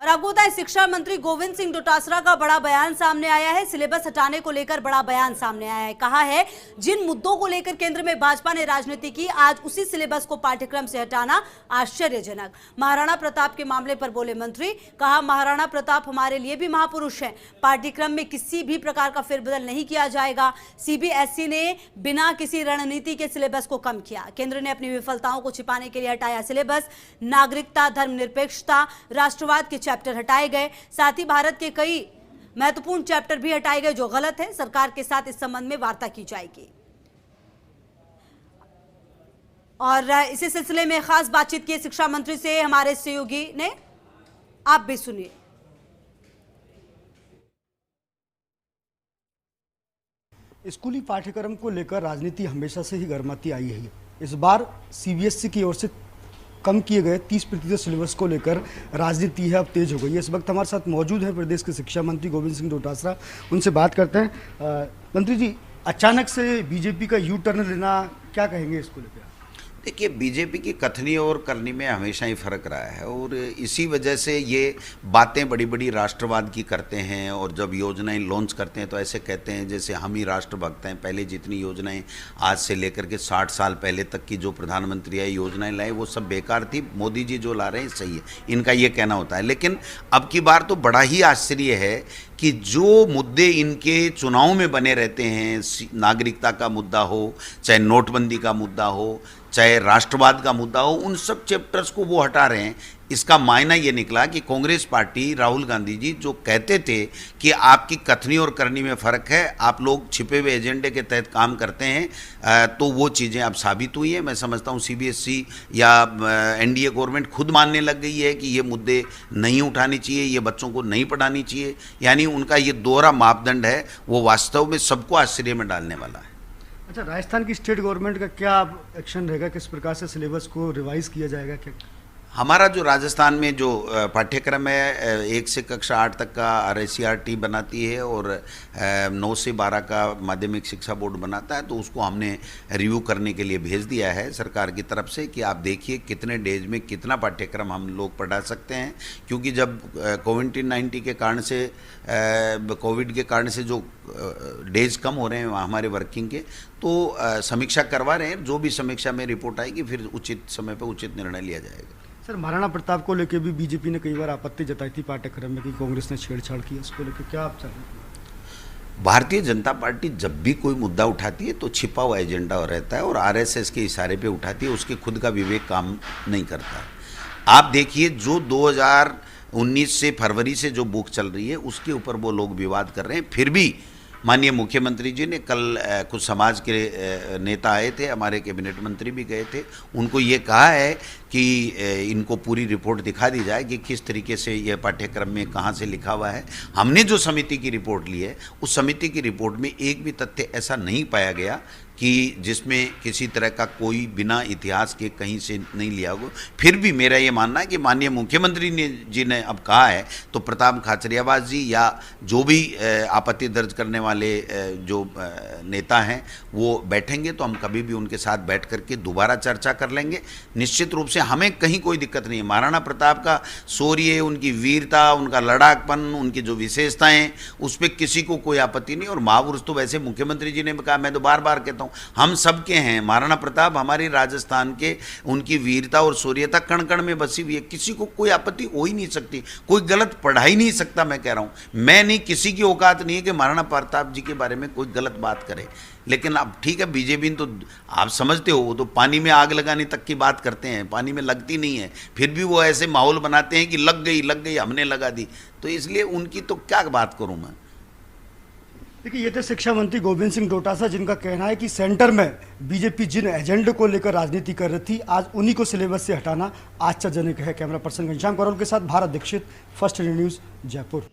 और आपको बताएं, शिक्षा मंत्री गोविंद सिंह डोटासरा का बड़ा बयान सामने आया है। सिलेबस हटाने को लेकर बड़ा बयान सामने आया है। कहा है, जिन मुद्दों को लेकर केंद्र में भाजपा ने राजनीति की, आज उसी सिलेबस को पाठ्यक्रम से हटाना आश्चर्यजनक। महाराणा प्रताप के मामले पर बोले मंत्री, कहा महाराणा प्रताप हमारे लिए भी महापुरुष हैं। पाठ्यक्रम में किसी भी प्रकार का फेरबदल नहीं किया जाएगा। सीबीएसई ने बिना किसी रणनीति के सिलेबस को कम किया। केंद्र ने अपनी विफलताओं को छिपाने के लिए हटाया सिलेबस। नागरिकता, धर्मनिरपेक्षता, राष्ट्रवाद के चैप्टर हटाए गए। साथ ही भारत के कई महत्वपूर्ण चैप्टर भी हटाए गए जो गलत है। सरकार के साथ इस संबंध में वार्ता की जाएगी। और इसी सिलसिले में खास बातचीत की शिक्षा मंत्री से हमारे सहयोगी ने, आप भी सुनिए। स्कूली पाठ्यक्रम को लेकर राजनीति हमेशा से ही गर्माती आई है। इस बार सीबीएसई की ओर से कम किए गए 30% सिलेबस को लेकर राजनीति है अब तेज हो गई है। इस वक्त हमारे साथ मौजूद है प्रदेश के शिक्षा मंत्री गोविंद सिंह डोटासरा। उनसे बात करते हैं। मंत्री जी, अचानक से बीजेपी का यू टर्न लेना, क्या कहेंगे इसको लेकर? देखिए, बीजेपी की कथनी और करनी में हमेशा ही फर्क रहा है और इसी वजह से ये बातें बड़ी बड़ी राष्ट्रवाद की करते हैं और जब योजनाएं लॉन्च करते हैं तो ऐसे कहते हैं जैसे हम ही राष्ट्रभक्त हैं। पहले जितनी योजनाएं आज से लेकर के 60 साल पहले तक की जो प्रधानमंत्री आए योजनाएं लाए वो सब बेकार थी। मोदी जी जो ला रहे हैं सही है, इनका ये कहना होता है। लेकिन अब की बार तो बड़ा ही आश्चर्य है कि जो मुद्दे इनके चुनाव में बने रहते हैं, नागरिकता का मुद्दा हो, चाहे नोटबंदी का मुद्दा हो, चाहे राष्ट्रवाद का मुद्दा हो, उन सब चैप्टर्स को वो हटा रहे हैं। इसका मायना ये निकला कि कांग्रेस पार्टी, राहुल गांधी जी जो कहते थे कि आपकी कथनी और करनी में फ़र्क है, आप लोग छिपे हुए एजेंडे के तहत काम करते हैं, तो वो चीज़ें अब साबित हुई हैं। मैं समझता हूँ सीबीएसई या एनडीए गवर्नमेंट खुद मानने लग गई है कि ये मुद्दे नहीं उठानी चाहिए, ये बच्चों को नहीं पढ़ानी चाहिए। यानी उनका ये दोहरा मापदंड है, वो वास्तव में सबको आश्चर्य में डालने वाला है। अच्छा, राजस्थान की स्टेट गवर्नमेंट का क्या एक्शन रहेगा? किस प्रकार से सिलेबस को रिवाइज किया जाएगा? क्या हमारा जो राजस्थान में जो पाठ्यक्रम है 1 से कक्षा 8 तक का RSCRT बनाती है और 9 से 12 का माध्यमिक शिक्षा बोर्ड बनाता है, तो उसको हमने रिव्यू करने के लिए भेज दिया है सरकार की तरफ से कि आप देखिए कितने डेज में कितना पाठ्यक्रम हम लोग पढ़ा सकते हैं। क्योंकि जब कोविड-19 के कारण से कोविड के कारण से जो डेज कम हो रहे हैं हमारे वर्किंग के, तो समीक्षा करवा रहे हैं। जो भी समीक्षा में रिपोर्ट आएगी फिर उचित समय पर उचित निर्णय लिया जाएगा। सर, महाराणा प्रताप को लेकर भी बीजेपी ने कई बार आपत्ति जताई थी पाठ्यक्रम में कि कांग्रेस ने छेड़छाड़ की। इसको लेकर क्या आप चाहेंगे? भारतीय जनता पार्टी जब भी कोई मुद्दा उठाती है तो छिपा हुआ एजेंडा रहता है और आरएसएस के इशारे पे उठाती है, उसके खुद का विवेक काम नहीं करता है। आप देखिए, जो 2019 से फरवरी से जो बुक चल रही है उसके ऊपर वो लोग विवाद कर रहे हैं। फिर भी माननीय मुख्यमंत्री जी ने कल कुछ समाज के नेता आए थे, हमारे कैबिनेट मंत्री भी गए थे, उनको ये कहा है कि इनको पूरी रिपोर्ट दिखा दी जाए कि किस तरीके से यह पाठ्यक्रम में कहाँ से लिखा हुआ है। हमने जो समिति की रिपोर्ट ली है उस समिति की रिपोर्ट में एक भी तथ्य ऐसा नहीं पाया गया कि जिसमें किसी तरह का कोई बिना इतिहास के कहीं से नहीं लिया हो। फिर भी मेरा ये मानना है कि माननीय मुख्यमंत्री जी ने अब कहा है तो प्रताप खाचरियावास जी या जो भी आपत्ति दर्ज करने वाले जो नेता हैं वो बैठेंगे तो हम कभी भी उनके साथ बैठ करके दोबारा चर्चा कर लेंगे। निश्चित रूप से हमें कहीं कोई दिक्कत नहीं है। महाराणा प्रताप का शौर्य, उनकी वीरता, उनका लड़ाकपन, उनकी जो विशेषताएं, उस पर किसी को कोई आपत्ति नहीं। और महापुरुष तो वैसे मुख्यमंत्री जी ने कहा, मैं तो बार बार कहता हूँ हम सब के हैं। महाराणा प्रताप हमारे राजस्थान के, उनकी वीरता और शौर्यता कण कण में बसी हुई है। किसी को कोई आपत्ति हो ही नहीं सकती, कोई गलत पढ़ा ही नहीं सकता। मैं कह रहा हूँ, मैं नहीं, किसी की औकात नहीं है कि महाराणा प्रताप जी के बारे में कोई गलत बात करे। लेकिन अब ठीक है, बीजेपी तो आप समझते हो, वो तो पानी में आग लगाने तक की बात करते हैं, पानी में लगती नहीं है, फिर भी वो ऐसे माहौल बनाते हैं कि लग गई हमने लगा दी। तो इसलिए उनकी तो क्या बात करूं मैं। देखिए, ये थे शिक्षा मंत्री गोविंद सिंह डोटासरा, जिनका कहना है कि सेंटर में बीजेपी जिन एजेंडे को लेकर राजनीति कर रही थी, आज उन्हीं को सिलेबस से हटाना आश्चर्यजनक है। कैमरा पर्सन घनश्याम करोल के साथ Bharat Dikshit, First India News, Jaipur.